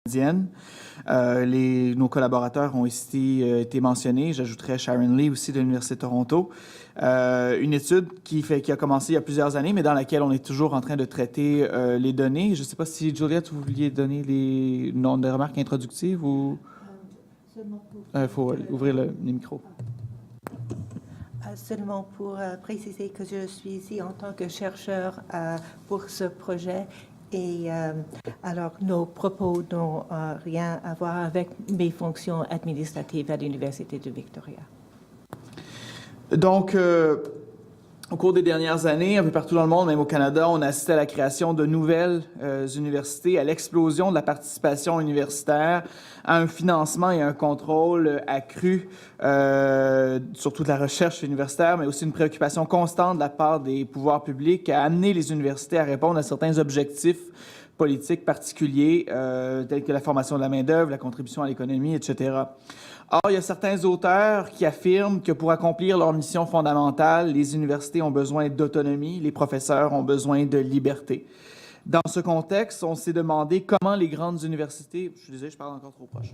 canadienne. Nos collaborateurs ont ici été mentionnés. J'ajouterais Sharon Lee aussi de l'Université de Toronto. Une étude qui a commencé il y a plusieurs années, mais dans laquelle on est toujours en train de traiter les données. Je ne sais pas si, Juliette, vous vouliez donner des remarques introductives ou... Il faut ouvrir les micros. Seulement pour préciser que je suis ici en tant que chercheur pour ce projet. Et alors, nos propos n'ont rien à voir avec mes fonctions administratives à l'Université de Victoria. Donc, au cours des dernières années, un peu partout dans le monde, même au Canada, on a assisté à la création de nouvelles universités, à l'explosion de la participation universitaire, à un financement et un contrôle accru, surtout de la recherche universitaire, mais aussi une préoccupation constante de la part des pouvoirs publics à amener les universités à répondre à certains objectifs politiques particuliers, tels que la formation de la main-d'œuvre, la contribution à l'économie, etc. Or, il y a certains auteurs qui affirment que pour accomplir leur mission fondamentale, les universités ont besoin d'autonomie, les professeurs ont besoin de liberté. Dans ce contexte, on s'est demandé comment les grandes universités, je suis désolé, je parle encore trop proche,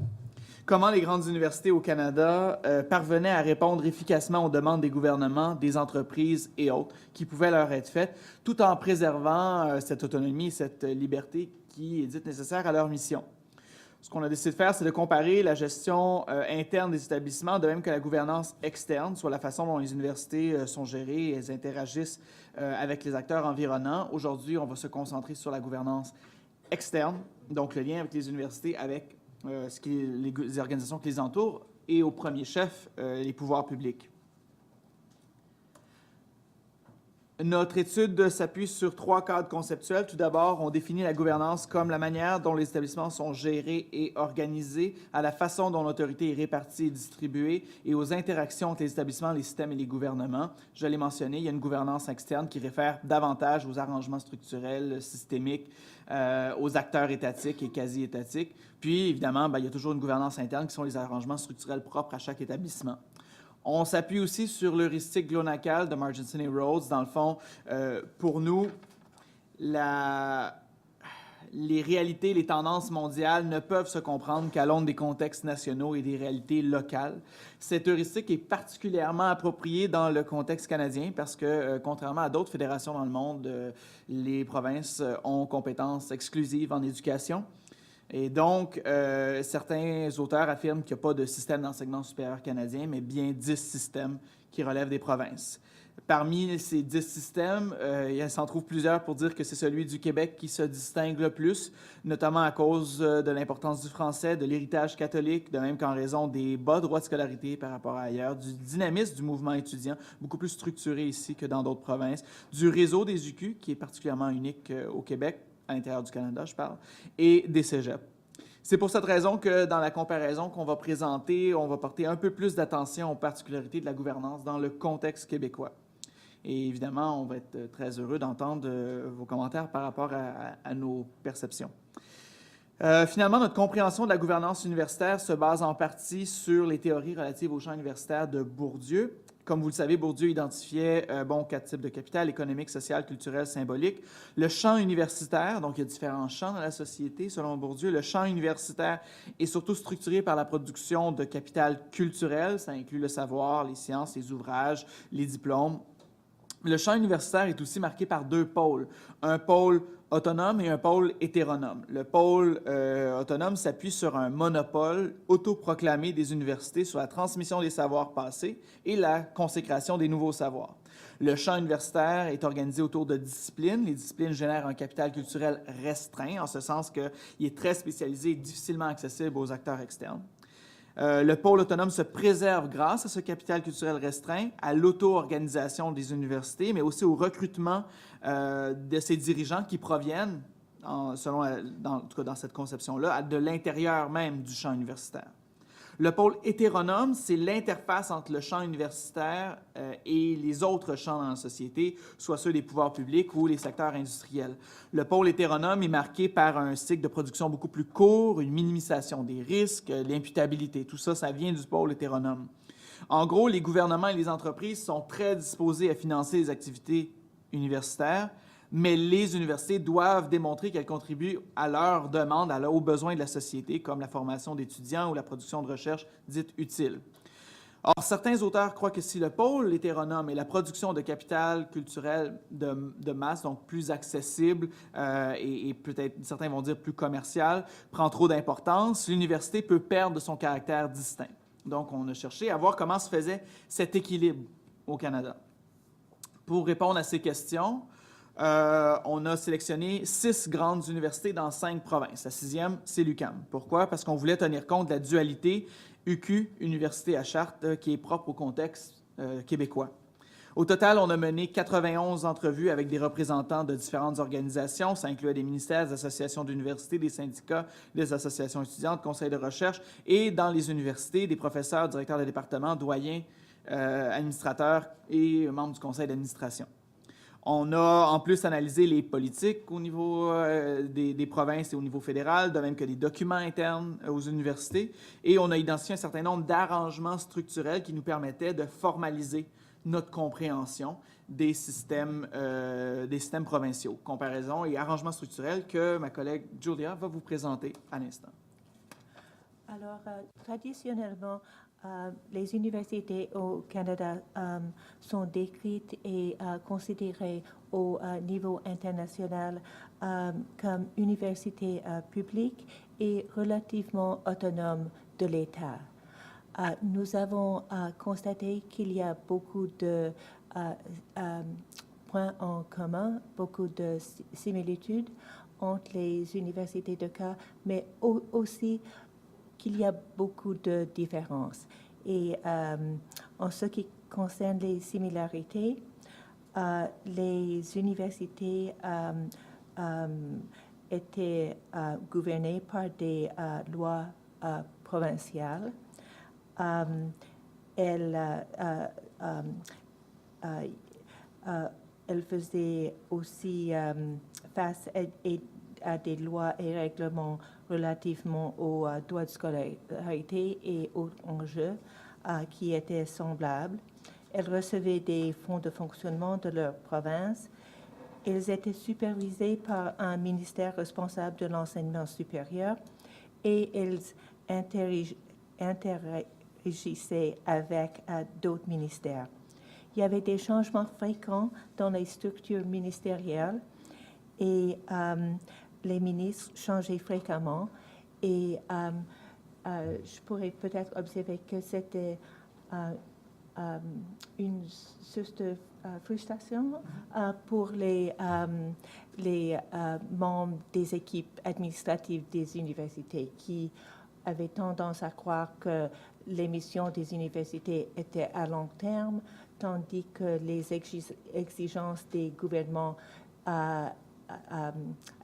comment les grandes universités au Canada parvenaient à répondre efficacement aux demandes des gouvernements, des entreprises et autres qui pouvaient leur être faites, tout en préservant cette autonomie, cette liberté qui est dite nécessaire à leur mission. Ce qu'on a décidé de faire, c'est de comparer la gestion interne des établissements, de même que la gouvernance externe, soit la façon dont les universités sont gérées et elles interagissent avec les acteurs environnants. Aujourd'hui, on va se concentrer sur la gouvernance externe, donc le lien avec les universités, avec les organisations qui les entourent et au premier chef, les pouvoirs publics. Notre étude s'appuie sur 3 cadres conceptuels. Tout d'abord, on définit la gouvernance comme la manière dont les établissements sont gérés et organisés, à la façon dont l'autorité est répartie et distribuée, et aux interactions entre les établissements, les systèmes et les gouvernements. Je l'ai mentionné, il y a une gouvernance externe qui réfère davantage aux arrangements structurels, systémiques, aux acteurs étatiques et quasi-étatiques. Puis, évidemment, il y a toujours une gouvernance interne qui sont les arrangements structurels propres à chaque établissement. On s'appuie aussi sur l'heuristique glonacal de Marginson et Rhodes. Dans le fond, pour nous, les réalités, les tendances mondiales ne peuvent se comprendre qu'à l'aune des contextes nationaux et des réalités locales. Cette heuristique est particulièrement appropriée dans le contexte canadien parce que, contrairement à d'autres fédérations dans le monde, les provinces ont compétences exclusives en éducation. Et donc, certains auteurs affirment qu'il n'y a pas de système d'enseignement supérieur canadien, mais bien 10 systèmes qui relèvent des provinces. Parmi ces 10 systèmes, il s'en trouve plusieurs pour dire que c'est celui du Québec qui se distingue le plus, notamment à cause de l'importance du français, de l'héritage catholique, de même qu'en raison des bas droits de scolarité par rapport à ailleurs, du dynamisme du mouvement étudiant, beaucoup plus structuré ici que dans d'autres provinces, du réseau des UQ, qui est particulièrement unique au Québec, à l'intérieur du Canada, je parle, et des cégeps. C'est pour cette raison que dans la comparaison qu'on va présenter, on va porter un peu plus d'attention aux particularités de la gouvernance dans le contexte québécois. Et évidemment, on va être très heureux d'entendre vos commentaires par rapport à nos perceptions. Finalement, notre compréhension de la gouvernance universitaire se base en partie sur les théories relatives au champ universitaire de Bourdieu. Comme vous le savez, Bourdieu identifiait 4 types de capital: économique, social, culturel, symbolique. Le champ universitaire, donc il y a différents champs dans la société, selon Bourdieu. Le champ universitaire est surtout structuré par la production de capital culturel. Ça inclut le savoir, les sciences, les ouvrages, les diplômes. Le champ universitaire est aussi marqué par 2 pôles, un pôle autonome et un pôle hétéronome. Le pôle autonome s'appuie sur un monopole autoproclamé des universités sur la transmission des savoirs passés et la consécration des nouveaux savoirs. Le champ universitaire est organisé autour de disciplines. Les disciplines génèrent un capital culturel restreint, en ce sens qu'il est très spécialisé et difficilement accessible aux acteurs externes. Le pôle autonome se préserve grâce à ce capital culturel restreint, à l'auto-organisation des universités, mais aussi au recrutement de ces dirigeants qui proviennent, en tout cas dans cette conception-là, de l'intérieur même du champ universitaire. Le pôle hétéronome, c'est l'interface entre le champ universitaire et les autres champs dans la société, soit ceux des pouvoirs publics ou les secteurs industriels. Le pôle hétéronome est marqué par un cycle de production beaucoup plus court, une minimisation des risques, l'imputabilité. Tout ça, ça vient du pôle hétéronome. En gros, les gouvernements et les entreprises sont très disposés à financer les activités universitaires, mais les universités doivent démontrer qu'elles contribuent à leurs demandes, aux besoins de la société, comme la formation d'étudiants ou la production de recherche dite utile. Or, certains auteurs croient que si le pôle hétéronome et la production de capital culturel de masse, donc plus accessible et peut-être, certains vont dire plus commercial, prend trop d'importance, l'université peut perdre son caractère distinct. Donc, on a cherché à voir comment se faisait cet équilibre au Canada. Pour répondre à ces questions, on a sélectionné 6 grandes universités dans 5 provinces. La 6e, c'est l'UQAM. Pourquoi? Parce qu'on voulait tenir compte de la dualité UQ, Université à Chartres, qui est propre au contexte québécois. Au total, on a mené 91 entrevues avec des représentants de différentes organisations. Ça incluait des ministères, des associations d'universités, des syndicats, des associations étudiantes, conseils de recherche et dans les universités, des professeurs, directeurs de département, doyens, administrateurs et membres du conseil d'administration. On a en plus analysé les politiques au niveau des provinces et au niveau fédéral, de même que des documents internes aux universités, et on a identifié un certain nombre d'arrangements structurels qui nous permettaient de formaliser notre compréhension des systèmes provinciaux. Comparaison et arrangements structurels que ma collègue Julia va vous présenter à l'instant. Alors, traditionnellement, les universités au Canada sont décrites et considérées au niveau international comme universités publiques et relativement autonomes de l'État. Nous avons constaté qu'il y a beaucoup de points en commun, beaucoup de similitudes entre les universités de cas, mais aussi qu'il y a beaucoup de différences. Et en ce qui concerne les similarités, les universités étaient gouvernées par des lois provinciales. Elles faisaient aussi face à des lois et règlements relativement aux droits de scolarité et aux enjeux qui étaient semblables. Elles recevaient des fonds de fonctionnement de leur province. Elles étaient supervisées par un ministère responsable de l'enseignement supérieur et elles interagissaient avec d'autres ministères. Il y avait des changements fréquents dans les structures ministérielles et les ministres changeaient fréquemment et je pourrais peut-être observer que c'était une source de frustration pour les membres des équipes administratives des universités qui avaient tendance à croire que les missions des universités étaient à long terme, tandis que les exigences des gouvernements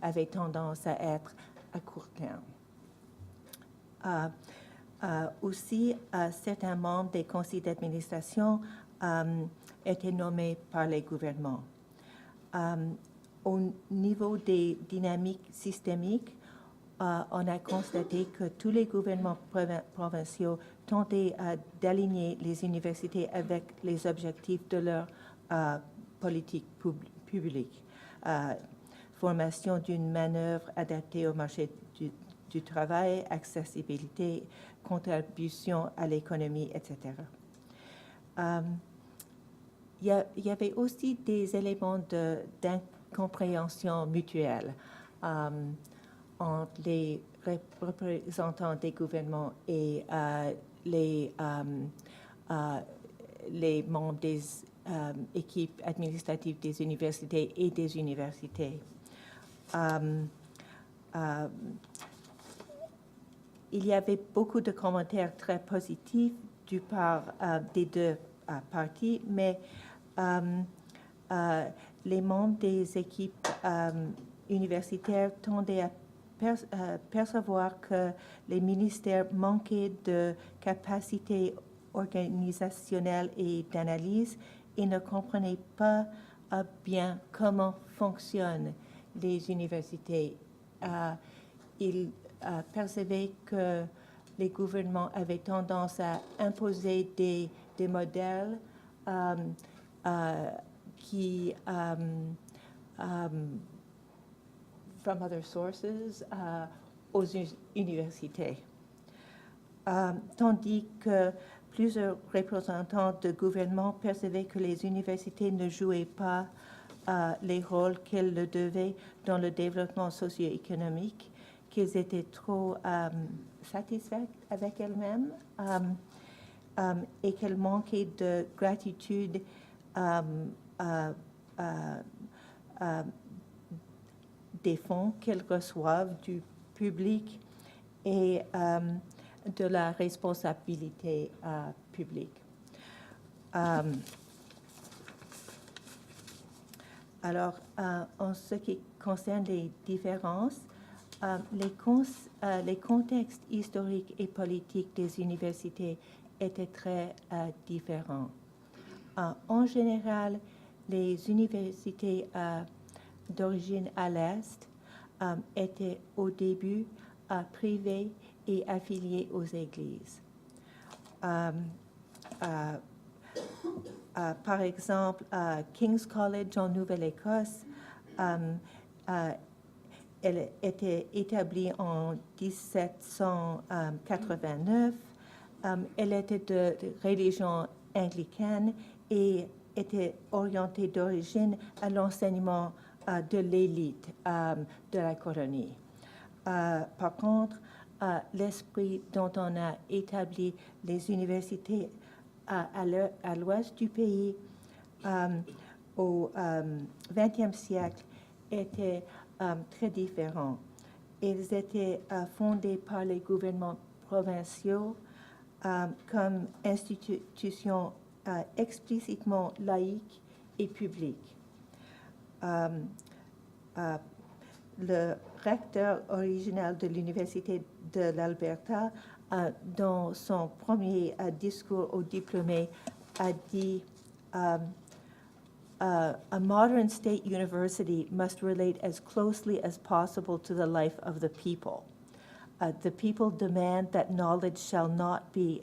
avaient tendance à être à court terme. Aussi, certains membres des conseils d'administration étaient nommés par les gouvernements. Au niveau des dynamiques systémiques, on a constaté que tous les gouvernements provinciaux tentaient d'aligner les universités avec les objectifs de leur politique publique. Formation d'une manœuvre adaptée au marché du travail, accessibilité, contribution à l'économie, etc. Il y avait aussi des éléments d'incompréhension mutuelle entre les représentants des gouvernements et les membres des équipes administratives des universités et des universités. Il y avait beaucoup de commentaires très positifs du part des deux parties, mais les membres des équipes universitaires tendaient à percevoir que les ministères manquaient de capacité organisationnelle et d'analyse et ne comprenaient pas bien comment fonctionnent les universités. Ils percevaient que les gouvernements avaient tendance à imposer des modèles qui from other sources aux universités. Tandis que plusieurs représentants de gouvernement percevaient que les universités ne jouaient pas les rôles qu'elles le devaient dans le développement socio-économique, qu'ils étaient trop satisfaits avec elles-mêmes et qu'elles manquaient de gratitude des fonds qu'elles reçoivent du public et de la responsabilité publique. Alors, en ce qui concerne les différences, les contextes historiques et politiques des universités étaient très différents. En général, les universités d'origine à l'Est étaient au début privées et affiliées aux églises. Par exemple, King's College en Nouvelle-Écosse, elle était établie en 1789. Elle était de religion anglicaine et était orientée d'origine à l'enseignement de l'élite de la colonie. Par contre, l'esprit dont on a établi les universités à l'ouest du pays au XXe siècle était très différent. Ils étaient fondés par les gouvernements provinciaux comme institutions explicitement laïques et publiques. Le recteur original de l'Université de l'Alberta, dans son premier discours aux diplômés, a dit a modern state university must relate as closely as possible to the life of the people. The people demand that knowledge shall not be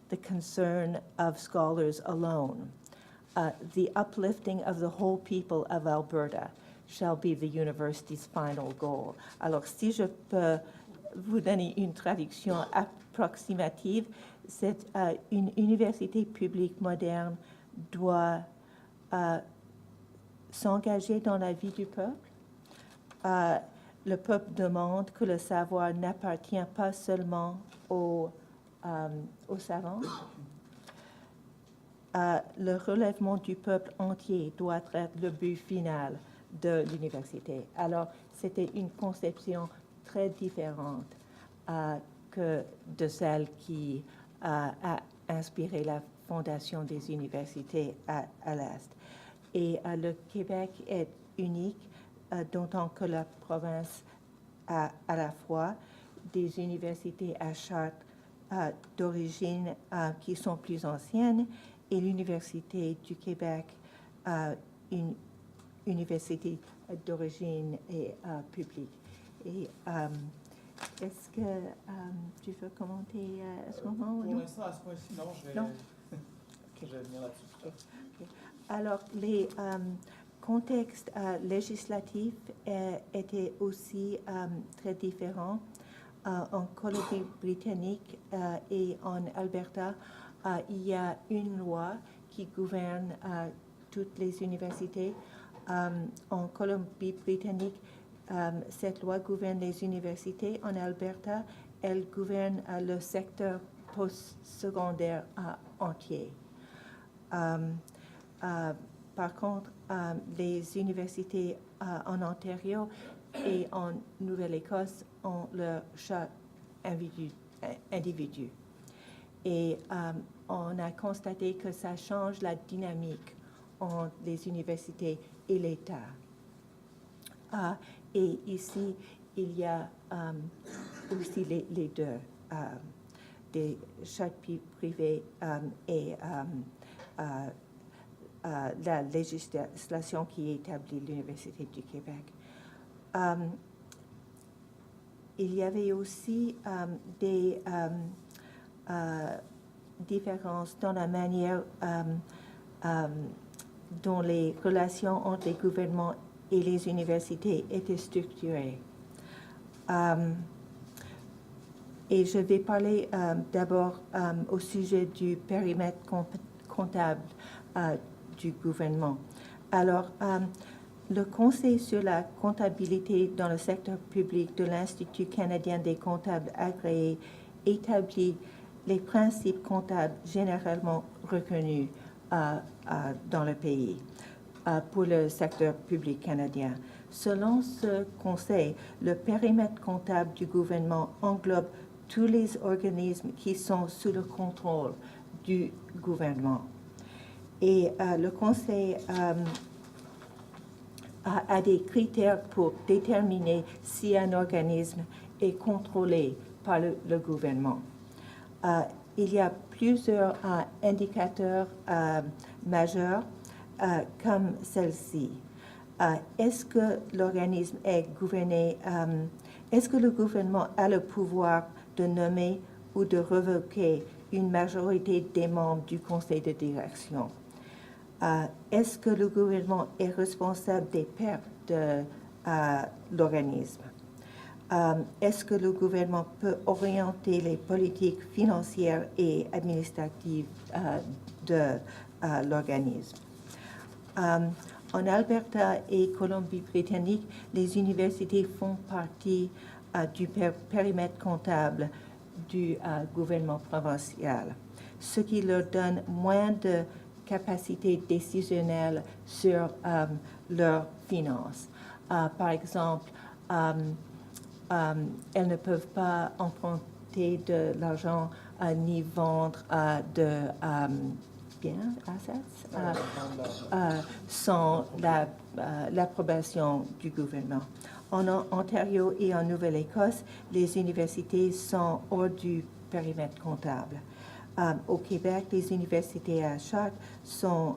the concern of scholars alone. The uplifting of the whole people of Alberta shall be the university's final goal. Alors, si je peux vous donner une traduction approximative, c'est une université publique moderne doit s'engager dans la vie du peuple. Le peuple demande que le savoir n'appartient pas seulement aux savants. Le relèvement du peuple entier doit être le but final de l'université. Alors, c'était une conception très différente que de celle qui a inspiré la fondation des universités à l'Est. Et le Québec est unique, d'autant que la province a à la fois des universités à charte d'origine qui sont plus anciennes et l'Université du Québec, une université d'origine publique. Et est-ce que tu veux commenter à ce moment? Pour l'instant, à ce point-ci, non, je vais venir là-dessus. Okay. Alors, les contextes législatifs étaient aussi très différents. En Colombie-Britannique et en Alberta, il y a une loi qui gouverne toutes les universités. En Colombie-Britannique, cette loi gouverne les universités. En Alberta, elle gouverne le secteur postsecondaire entier. Par contre, les universités en Ontario et en Nouvelle-Écosse ont leur charte individu. Et on a constaté que ça change la dynamique entre les universités et l'État. Et ici, il y a aussi les deux, des chartes privées et la législation qui établit l'Université du Québec. Il y avait aussi des différences dans la manière dont les relations entre les gouvernements et les universités étaient structurées. Et je vais parler d'abord au sujet du périmètre comptable du gouvernement. Alors, le Conseil sur la comptabilité dans le secteur public de l'Institut canadien des comptables agréés établit les principes comptables généralement reconnus dans le pays pour le secteur public canadien. Selon ce conseil, le périmètre comptable du gouvernement englobe tous les organismes qui sont sous le contrôle du gouvernement. Et le conseil a des critères pour déterminer si un organisme est contrôlé par le gouvernement. Il y a plusieurs indicateurs majeurs comme celle-ci. Est-ce que l'organisme est gouverné, est-ce que le gouvernement a le pouvoir de nommer ou de révoquer une majorité des membres du conseil de direction? Est-ce que le gouvernement est responsable des pertes de l'organisme? Est-ce que le gouvernement peut orienter les politiques financières et administratives de l'organisme? En Alberta et Colombie-Britannique, les universités font partie du périmètre comptable du gouvernement provincial, ce qui leur donne moins de capacité décisionnelle sur leurs finances. Par exemple, elles ne peuvent pas emprunter de l'argent ni vendre de biens, assets, sans l'approbation du gouvernement. En Ontario et en Nouvelle-Écosse, les universités sont hors du périmètre comptable. Au Québec, les universités à Chartres sont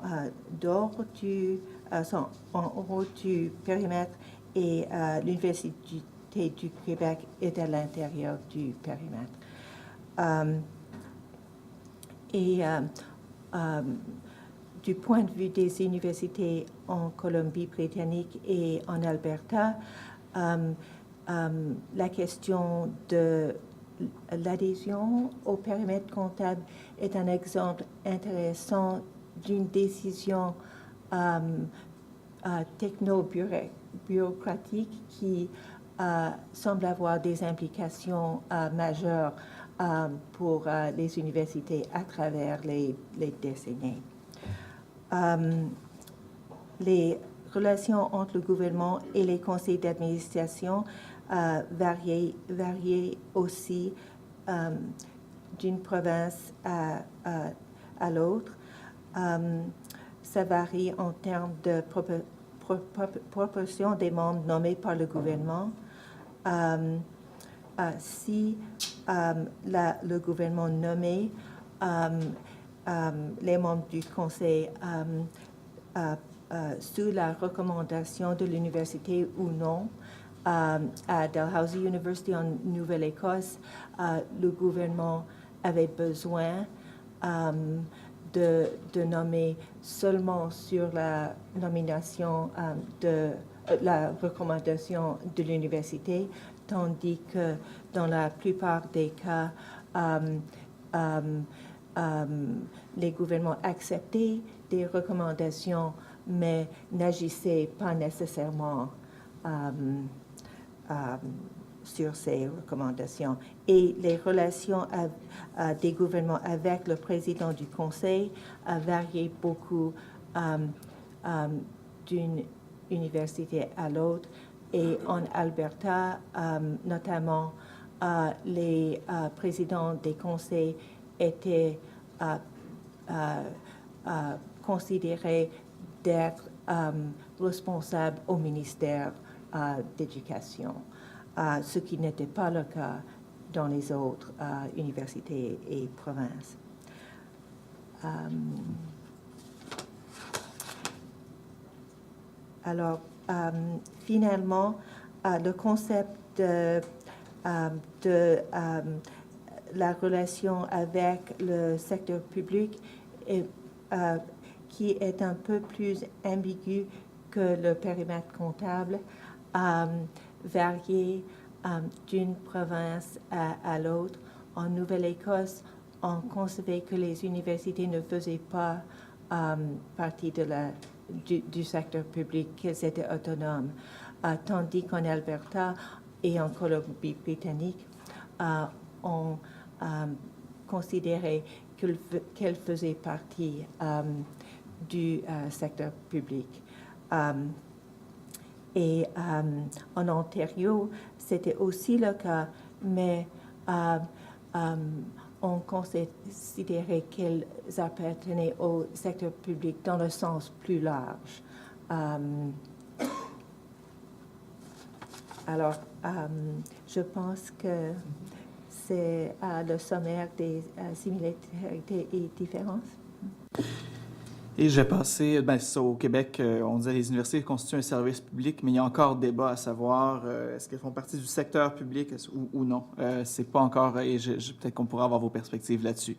sont en haut du périmètre et l'Université du Québec est à l'intérieur du périmètre. Du point de vue des universités en Colombie-Britannique et en Alberta, la question de l'adhésion au périmètre comptable est un exemple intéressant d'une décision techno-bureaucratique qui semble avoir des implications majeures pour les universités à travers les décennies. Les relations entre le gouvernement et les conseils d'administration varient aussi d'une province à l'autre. Ça varie en termes de proportion des membres nommés par le gouvernement. Si le gouvernement nommé les membres du conseil sous la recommandation de l'université ou non, à Dalhousie University en Nouvelle-Écosse, le gouvernement avait besoin de nommer seulement sur la nomination de la recommandation de l'université, tandis que dans la plupart des cas, les gouvernements acceptaient des recommandations, mais n'agissaient pas nécessairement sur ces recommandations. Et les relations des gouvernements avec le président du conseil variaient beaucoup d'une université à l'autre. Et en Alberta, notamment, les présidents des conseils étaient considérés d'être responsables au ministère d'éducation, ce qui n'était pas le cas dans les autres universités et provinces. Alors, finalement, le concept de la relation avec le secteur public qui est un peu plus ambigu que le périmètre comptable variait d'une province à l'autre. En Nouvelle-Écosse, on concevait que les universités ne faisaient pas partie du secteur public, qu'elles étaient autonomes, tandis qu'en Alberta et en Colombie-Britannique, on considérait qu'elles faisaient partie du secteur public. Et en Ontario, c'était aussi le cas, mais on considérait qu'elles appartenaient au secteur public dans le sens plus large. Alors, je pense que c'est le sommaire des similarités et différences. Et j'ai passé, au Québec, on disait les universités constituent un service public, mais il y a encore débat à savoir est-ce qu'elles font partie du secteur public ou non. C'est pas encore, et peut-être qu'on pourra avoir vos perspectives là-dessus.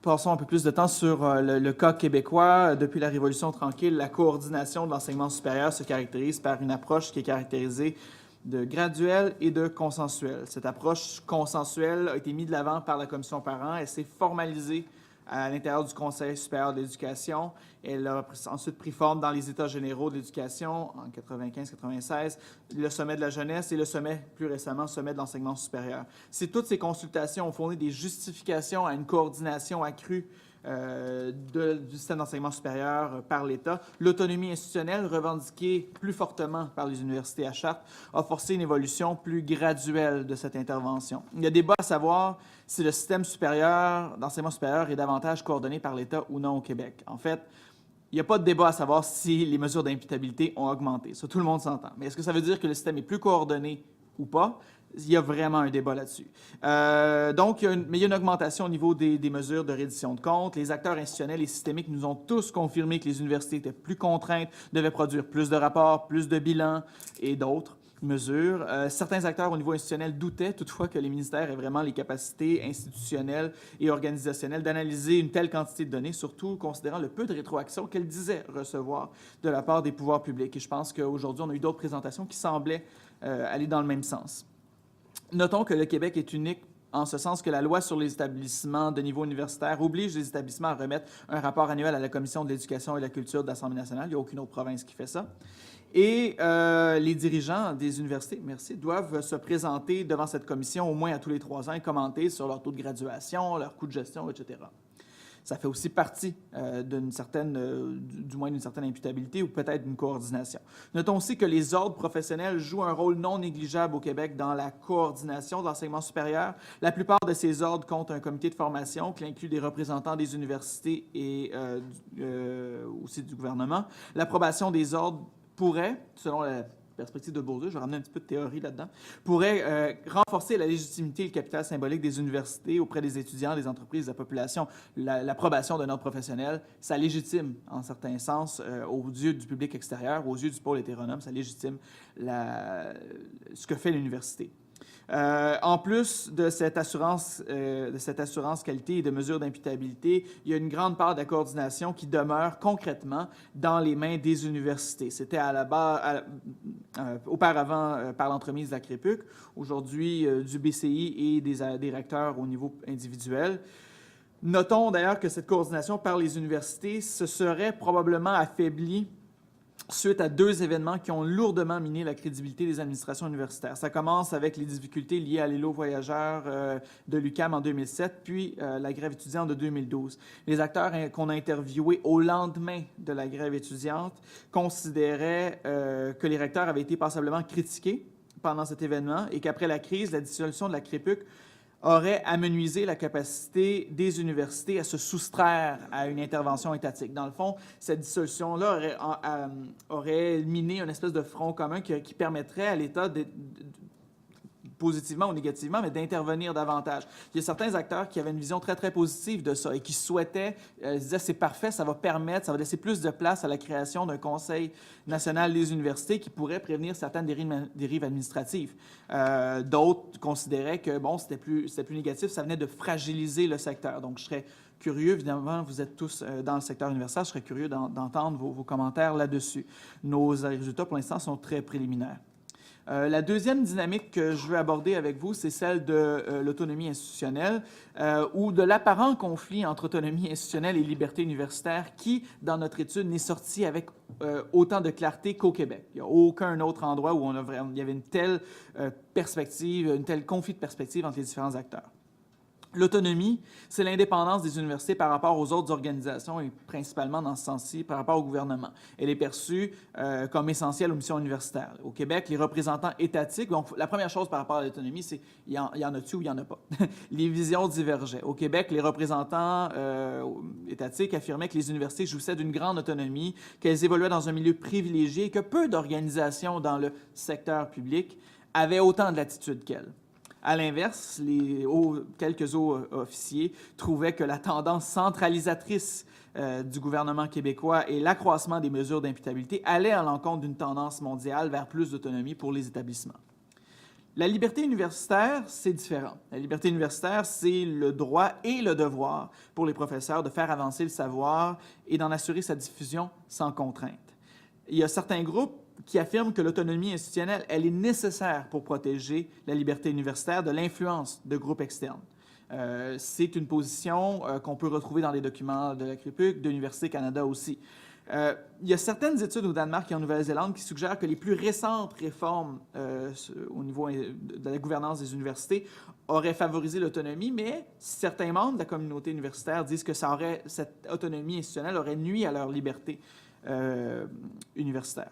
Passons un peu plus de temps sur le cas québécois. Depuis la Révolution tranquille, la coordination de l'enseignement supérieur se caractérise par une approche qui est caractérisée de graduelle et de consensuelle. Cette approche consensuelle a été mise de l'avant par la Commission Parent. Elle s'est formalisée à l'intérieur du Conseil supérieur de l'éducation. Elle a ensuite pris forme dans les États généraux de l'éducation en 95-96, le sommet de la jeunesse et le sommet, plus récemment, le sommet de l'enseignement supérieur. Toutes ces consultations ont fourni des justifications à une coordination accrue du système d'enseignement supérieur par l'État. L'autonomie institutionnelle, revendiquée plus fortement par les universités à charte, a forcé une évolution plus graduelle de cette intervention. Il y a débat à savoir si le système supérieur d'enseignement supérieur est davantage coordonné par l'État ou non au Québec. En fait, il n'y a pas de débat à savoir si les mesures d'imputabilité ont augmenté. Ça, tout le monde s'entend. Mais est-ce que ça veut dire que le système est plus coordonné ou pas? Il y a vraiment un débat là-dessus. Donc, il y a une augmentation au niveau des mesures de reddition de comptes. Les acteurs institutionnels et systémiques nous ont tous confirmé que les universités étaient plus contraintes, devaient produire plus de rapports, plus de bilans et d'autres mesures. Certains acteurs au niveau institutionnel doutaient toutefois que les ministères aient vraiment les capacités institutionnelles et organisationnelles d'analyser une telle quantité de données, surtout considérant le peu de rétroaction qu'elles disaient recevoir de la part des pouvoirs publics. Et je pense qu'aujourd'hui, on a eu d'autres présentations qui semblaient aller dans le même sens. Notons que le Québec est unique en ce sens que la loi sur les établissements de niveau universitaire oblige les établissements à remettre un rapport annuel à la Commission de l'éducation et de la culture de l'Assemblée nationale. Il n'y a aucune autre province qui fait ça. Et les dirigeants des universités, doivent se présenter devant cette commission au moins à tous les 3 ans et commenter sur leur taux de graduation, leur coût de gestion, etc. Ça fait aussi partie du moins d'une certaine imputabilité ou peut-être d'une coordination. Notons aussi que les ordres professionnels jouent un rôle non négligeable au Québec dans la coordination de l'enseignement supérieur. La plupart de ces ordres comptent un comité de formation qui inclut des représentants des universités et aussi du gouvernement. L'approbation des ordres pourrait, selon la perspective de Bourdieu, je vais ramener un petit peu de théorie là-dedans, pourrait renforcer la légitimité et le capital symbolique des universités auprès des étudiants, des entreprises, de la population. L'approbation d'un ordre professionnel, ça légitime, en certain sens, aux yeux du public extérieur, aux yeux du pôle hétéronome, ça légitime ce que fait l'université. En plus de cette assurance qualité et de mesures d'imputabilité, il y a une grande part de la coordination qui demeure concrètement dans les mains des universités. C'était auparavant par l'entremise de la CREPUC, aujourd'hui du BCI et des recteurs au niveau individuel. Notons d'ailleurs que cette coordination par les universités se serait probablement affaiblie suite à 2 événements qui ont lourdement miné la crédibilité des administrations universitaires. Ça commence avec les difficultés liées à l'îlot voyageurs de l'UQAM en 2007, puis la grève étudiante de 2012. Les acteurs qu'on a interviewés au lendemain de la grève étudiante considéraient que les recteurs avaient été passablement critiqués pendant cet événement et qu'après la crise, la dissolution de la CREPUC aurait amenuisé la capacité des universités à se soustraire à une intervention étatique. Dans le fond, cette dissolution-là aurait miné une espèce de front commun qui permettrait à l'État positivement ou négativement, mais d'intervenir davantage. Il y a certains acteurs qui avaient une vision très, très positive de ça et qui souhaitaient, ils disaient c'est parfait, ça va laisser plus de place à la création d'un Conseil national des universités qui pourrait prévenir certaines dérives administratives. D'autres considéraient que, bon, c'était plus négatif, ça venait de fragiliser le secteur. Donc, je serais curieux, évidemment, vous êtes tous dans le secteur universitaire, je serais curieux d'entendre vos commentaires là-dessus. Nos résultats, pour l'instant, sont très préliminaires. La deuxième dynamique que je veux aborder avec vous, c'est celle de l'autonomie institutionnelle ou de l'apparent conflit entre autonomie institutionnelle et liberté universitaire qui, dans notre étude, n'est sorti avec autant de clarté qu'au Québec. Il n'y a aucun autre endroit où il y avait une telle perspective, un tel conflit de perspective entre les différents acteurs. L'autonomie, c'est l'indépendance des universités par rapport aux autres organisations et principalement dans ce sens-ci par rapport au gouvernement. Elle est perçue comme essentielle aux missions universitaires. Au Québec, les représentants étatiques, donc la première chose par rapport à l'autonomie, c'est il y en a-tu ou il n'y en a pas. Les visions divergeaient. Au Québec, les représentants étatiques affirmaient que les universités jouissaient d'une grande autonomie, qu'elles évoluaient dans un milieu privilégié et que peu d'organisations dans le secteur public avaient autant de latitude qu'elles. À l'inverse, quelques hauts officiers trouvaient que la tendance centralisatrice du gouvernement québécois et l'accroissement des mesures d'imputabilité allaient à l'encontre d'une tendance mondiale vers plus d'autonomie pour les établissements. La liberté universitaire, c'est différent. La liberté universitaire, c'est le droit et le devoir pour les professeurs de faire avancer le savoir et d'en assurer sa diffusion sans contrainte. Il y a certains groupes qui affirme que l'autonomie institutionnelle, elle est nécessaire pour protéger la liberté universitaire de l'influence de groupes externes. C'est une position qu'on peut retrouver dans les documents de la CRUPUC, de l'Université Canada aussi. Il y a certaines études au Danemark et en Nouvelle-Zélande qui suggèrent que les plus récentes réformes au niveau de la gouvernance des universités auraient favorisé l'autonomie, mais certains membres de la communauté universitaire disent que cette autonomie institutionnelle aurait nui à leur liberté universitaire.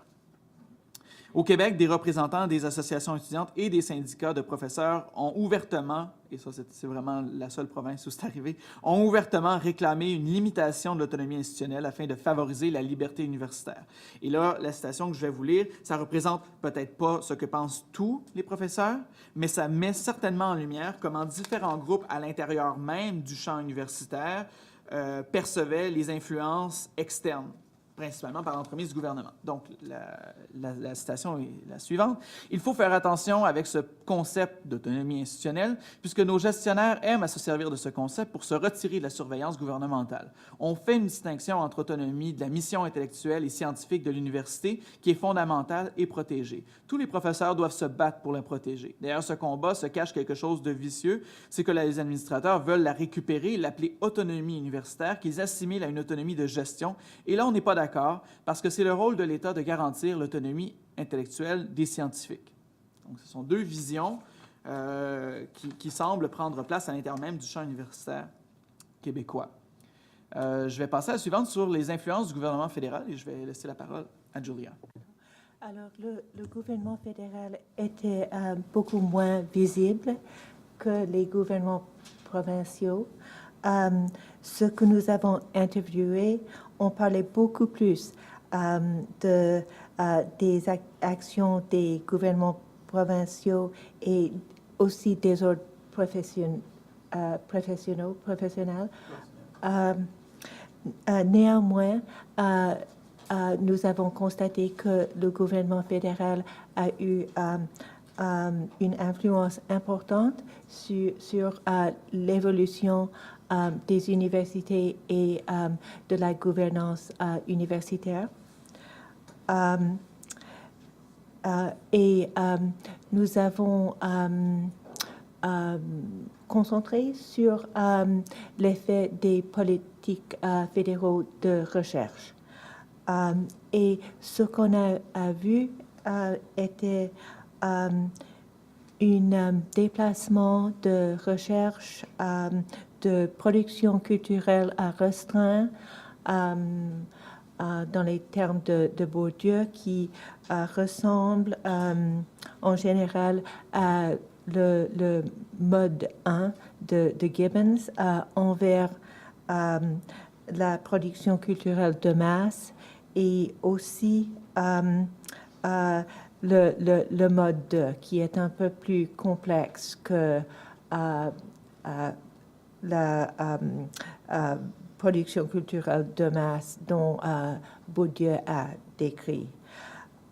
Au Québec, des représentants des associations étudiantes et des syndicats de professeurs ont ouvertement, et ça c'est vraiment la seule province où c'est arrivé, ont ouvertement réclamé une limitation de l'autonomie institutionnelle afin de favoriser la liberté universitaire. Et là, la citation que je vais vous lire, ça représente peut-être pas ce que pensent tous les professeurs, mais ça met certainement en lumière comment différents groupes à l'intérieur même du champ universitaire percevaient les influences externes, principalement par l'entremise du gouvernement. Donc, la citation est la suivante. « Il faut faire attention avec ce concept d'autonomie institutionnelle, puisque nos gestionnaires aiment à se servir de ce concept pour se retirer de la surveillance gouvernementale. On fait une distinction entre autonomie de la mission intellectuelle et scientifique de l'université, qui est fondamentale et protégée. Tous les professeurs doivent se battre pour la protéger. Derrière ce combat se cache quelque chose de vicieux, c'est que les administrateurs veulent la récupérer et l'appeler autonomie universitaire, qu'ils assimilent à une autonomie de gestion. Et là, on n'est pas d'accord, parce que c'est le rôle de l'État de garantir l'autonomie intellectuelle des scientifiques. » Donc, ce sont deux visions qui semblent prendre place à l'intérieur même du champ universitaire québécois. Je vais passer à la suivante sur les influences du gouvernement fédéral et je vais laisser la parole à Julia. Alors, le gouvernement fédéral était beaucoup moins visible que les gouvernements provinciaux. Ce que nous avons interviewé, on parlait beaucoup plus des actions des gouvernements provinciaux et aussi des ordres professionnels. Néanmoins, nous avons constaté que le gouvernement fédéral a eu une influence importante sur l'évolution des universités et de la gouvernance universitaire. Nous avons concentré sur l'effet des politiques fédéraux de recherche. Et ce qu'on a vu était un déplacement de recherche de production culturelle à restreint dans les termes de Bourdieu, qui ressemble en général à le mode 1 de Gibbons envers la production culturelle de masse et aussi le mode 2, qui est un peu plus complexe que la production culturelle de masse dont Bourdieu a décrit.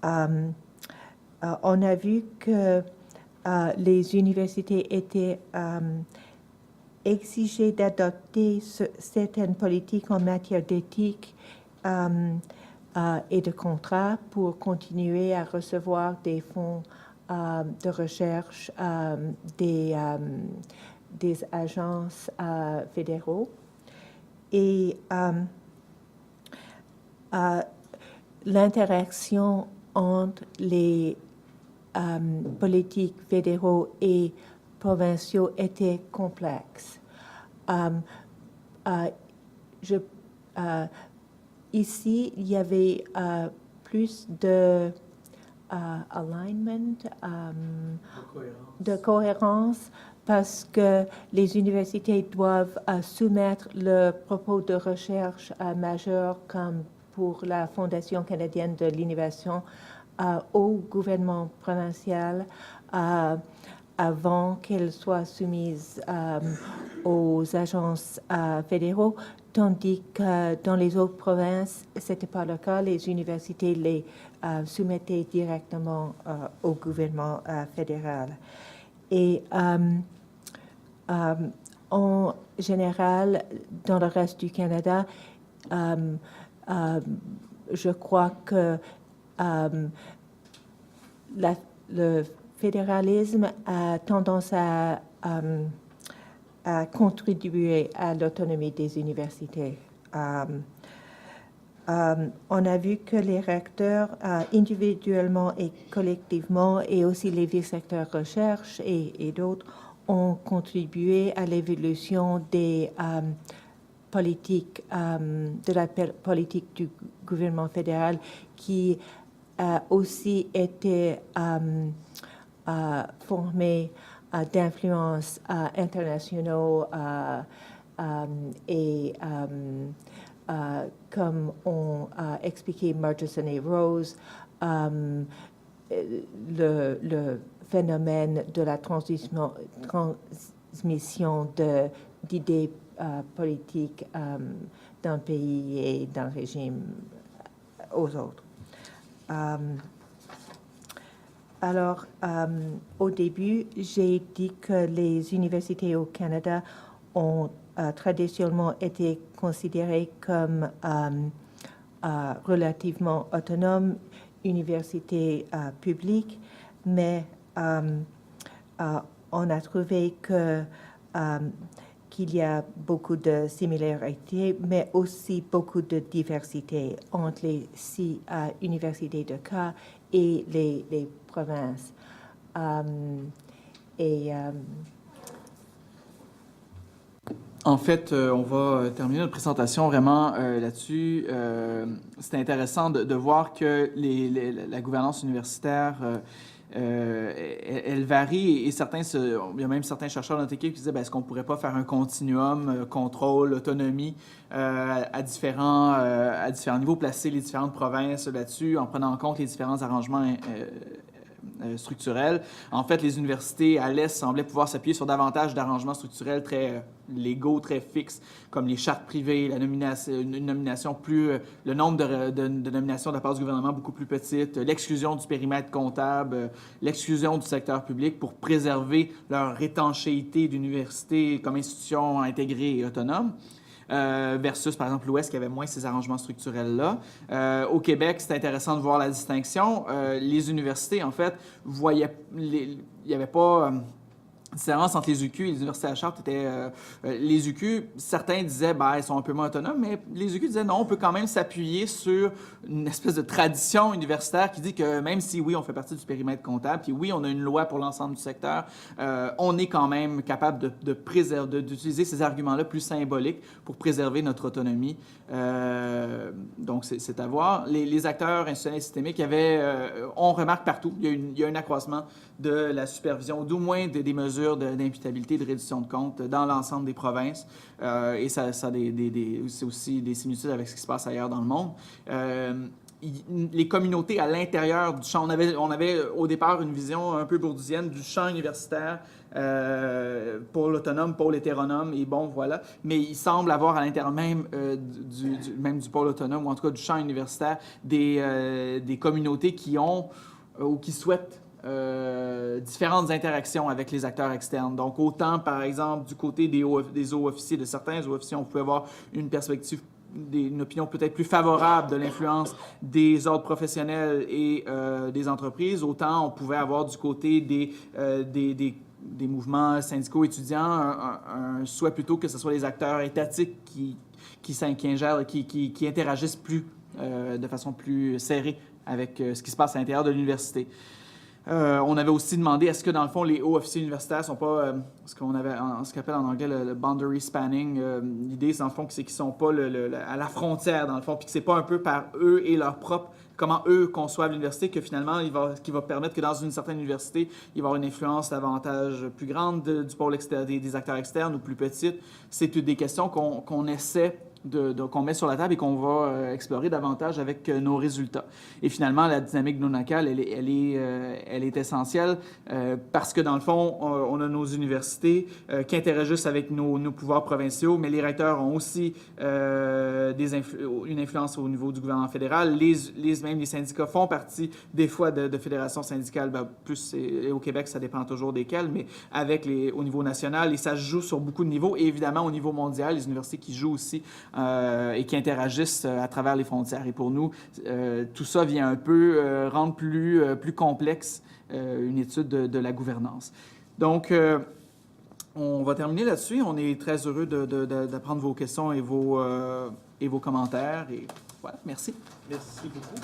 On a vu que les universités étaient exigées d'adopter certaines politiques en matière d'éthique et de contrat pour continuer à recevoir des fonds de recherche des agences fédéraux. Et l'interaction entre les politiques fédéraux et provinciaux était complexe. Ici, il y avait plus de alignment, de cohérence, parce que les universités doivent soumettre le propos de recherche majeur, comme pour la Fondation canadienne de l'innovation, au gouvernement provincial avant qu'elle soit soumise aux agences fédéraux, tandis que dans les autres provinces, ce n'était pas le cas. Les universités les soumettaient directement au gouvernement fédéral. Et en général, dans le reste du Canada, je crois que le fédéralisme a tendance à contribuer à l'autonomie des universités. On a vu que les recteurs, individuellement et collectivement, et aussi les vice-recteurs recherche et d'autres, ont contribué à l'évolution des politiques, de la politique du gouvernement fédéral, qui a aussi été formée d'influences internationaux et comme ont expliqué Murchison et Rose, le phénomène de la transmission d'idées politiques d'un pays et d'un régime aux autres. Alors, au début, j'ai dit que les universités au Canada ont traditionnellement été considérées comme relativement autonomes, universités publiques, mais on a trouvé qu'il y a beaucoup de similarités, mais aussi beaucoup de diversité entre les 6 universités de cas et les provinces. En fait, on va terminer notre présentation vraiment là-dessus. C'était intéressant de voir que la gouvernance universitaire, elle varie et il y a même certains chercheurs dans notre équipe qui disaient, est-ce qu'on ne pourrait pas faire un continuum, contrôle, autonomie à différents niveaux, placer les différentes provinces là-dessus en prenant en compte les différents arrangements structurels. En fait, les universités à l'Est semblaient pouvoir s'appuyer sur davantage d'arrangements structurels très légaux, très fixes, comme les chartes privées, une nomination le nombre de nominations de la part du gouvernement beaucoup plus petite, l'exclusion du périmètre comptable, l'exclusion du secteur public pour préserver leur étanchéité d'université comme institution intégrée et autonome. Versus, par exemple, l'Ouest qui avait moins ces arrangements structurels-là. Au Québec, c'est intéressant de voir la distinction. Les universités, en fait, il n'y avait pas... différence entre les UQ et les universités à charte était... les UQ, certains disaient, ils sont un peu moins autonomes, mais les UQ disaient, non, on peut quand même s'appuyer sur une espèce de tradition universitaire qui dit que même si, oui, on fait partie du périmètre comptable, puis oui, on a une loi pour l'ensemble du secteur, on est quand même capable d'utiliser ces arguments-là plus symboliques pour préserver notre autonomie. Donc, c'est à voir. Les acteurs institutionnels et systémiques, on remarque partout, il y a un accroissement de la supervision, d'au moins des mesures d'imputabilité, de réduction de comptes dans l'ensemble des provinces. Et ça c'est aussi des similitudes avec ce qui se passe ailleurs dans le monde. les communautés à l'intérieur du champ. On avait au départ une vision un peu bourdieusienne du champ universitaire, pôle autonome, pôle hétéronome, et bon, voilà. Mais il semble avoir à l'intérieur même, même du pôle autonome, ou en tout cas du champ universitaire, des communautés qui ont ou qui souhaitent différentes interactions avec les acteurs externes. Donc, autant, par exemple, du côté des hauts officiers, de certains hauts officiers, on pouvait avoir une perspective, une opinion peut-être plus favorable de l'influence des ordres professionnels et des entreprises, autant on pouvait avoir du côté des mouvements syndicaux étudiants un souhait plutôt que ce soit les acteurs étatiques qui interagissent plus de façon plus serrée avec ce qui se passe à l'intérieur de l'université. On avait aussi demandé est-ce que, dans le fond, les hauts officiers universitaires ne sont pas ce qu'on appelle en anglais le boundary spanning. L'idée, dans le fond, c'est qu'ils ne sont pas à la frontière, dans le fond, puis que ce n'est pas un peu par eux et leur propre, comment eux conçoivent l'université, que finalement, qui va permettre que dans une certaine université, il va y avoir une influence davantage plus grande du pôle des acteurs externes ou plus petite. C'est des questions qu'on essaie qu'on met sur la table et qu'on va explorer davantage avec nos résultats. Et finalement, la dynamique non-locale, elle est essentielle parce que, dans le fond, on a nos universités qui interagissent avec nos pouvoirs provinciaux, mais les recteurs ont aussi une influence au niveau du gouvernement fédéral. Même les syndicats font partie des fois de fédérations syndicales, plus au Québec, ça dépend toujours desquelles, mais au niveau national, et ça se joue sur beaucoup de niveaux. Et évidemment, au niveau mondial, les universités qui jouent aussi et qui interagissent à travers les frontières. Et pour nous, tout ça vient un peu rendre plus complexe une étude de la gouvernance. Donc, on va terminer là-dessus. On est très heureux d'apprendre vos questions et vos commentaires. Et voilà, merci. Merci beaucoup.